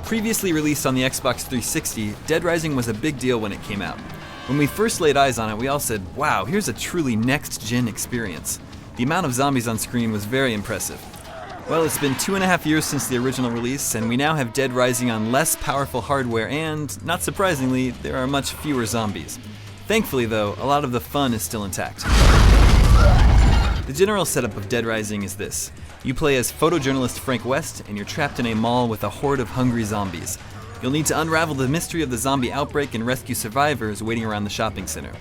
Previously released on the Xbox 360, Dead Rising was a big deal when it came out. When we first laid eyes on it, we all said, wow, here's a truly next-gen experience. The amount of zombies on screen was very impressive. Well, it's been 2.5 years since the original release, and we now have Dead Rising on less powerful hardware and, not surprisingly, there are much fewer zombies. Thankfully though, a lot of the fun is still intact. The general setup of Dead Rising is this. You play as photojournalist Frank West, and you're trapped in a mall with a horde of hungry zombies. You'll need to unravel the mystery of the zombie outbreak and rescue survivors waiting around the shopping center.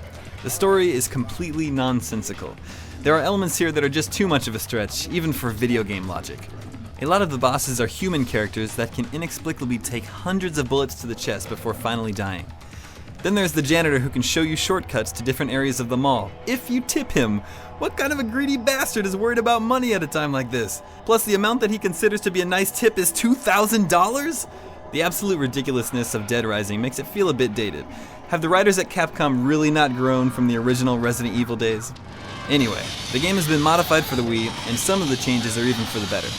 The story is completely nonsensical. There are elements here that are just too much of a stretch, even for video game logic. A lot of the bosses are human characters that can inexplicably take hundreds of bullets to the chest before finally dying. Then there's the janitor who can show you shortcuts to different areas of the mall, if you tip him. What kind of a greedy bastard is worried about money at a time like this? Plus the amount that he considers to be a nice tip is $2,000? The absolute ridiculousness of Dead Rising makes it feel a bit dated. Have the writers at Capcom really not grown from the original Resident Evil days? Anyway, the game has been modified for the Wii, and some of the changes are even for the better.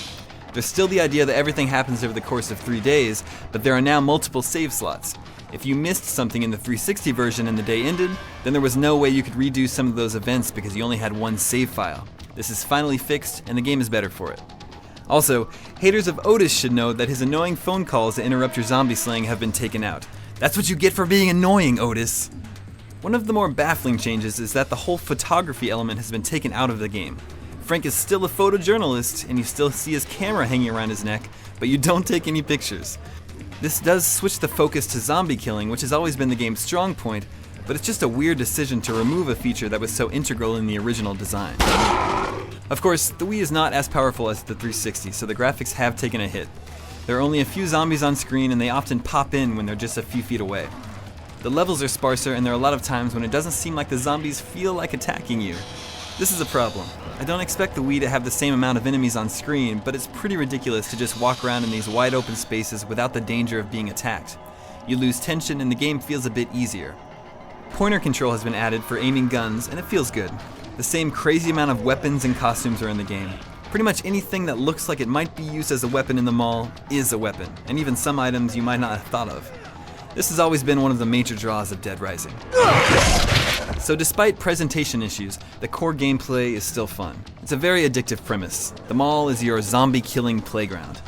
There's still the idea that everything happens over the course of 3 days, but there are now multiple save slots. If you missed something in the 360 version and the day ended, then there was no way you could redo some of those events because you only had one save file. This is finally fixed, and the game is better for it. Also, haters of Otis should know that his annoying phone calls that interrupt your zombie slaying have been taken out. That's what you get for being annoying, Otis! One of the more baffling changes is that the whole photography element has been taken out of the game. Frank is still a photojournalist, and you still see his camera hanging around his neck, but you don't take any pictures. This does switch the focus to zombie killing, which has always been the game's strong point, but it's just a weird decision to remove a feature that was so integral in the original design. Of course, the Wii is not as powerful as the 360, so the graphics have taken a hit. There are only a few zombies on screen, and they often pop in when they're just a few feet away. The levels are sparser, and there are a lot of times when it doesn't seem like the zombies feel like attacking you. This is a problem. I don't expect the Wii to have the same amount of enemies on screen, but it's pretty ridiculous to just walk around in these wide open spaces without the danger of being attacked. You lose tension and the game feels a bit easier. Pointer control has been added for aiming guns, and it feels good. The same crazy amount of weapons and costumes are in the game. Pretty much anything that looks like it might be used as a weapon in the mall is a weapon, and even some items you might not have thought of. This has always been one of the major draws of Dead Rising. So despite presentation issues, the core gameplay is still fun. It's a very addictive premise. The mall is your zombie-killing playground.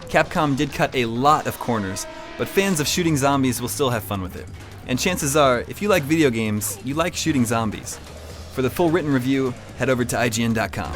Capcom did cut a lot of corners, but fans of shooting zombies will still have fun with it. And chances are, if you like video games, you like shooting zombies. For the full written review, head over to IGN.com.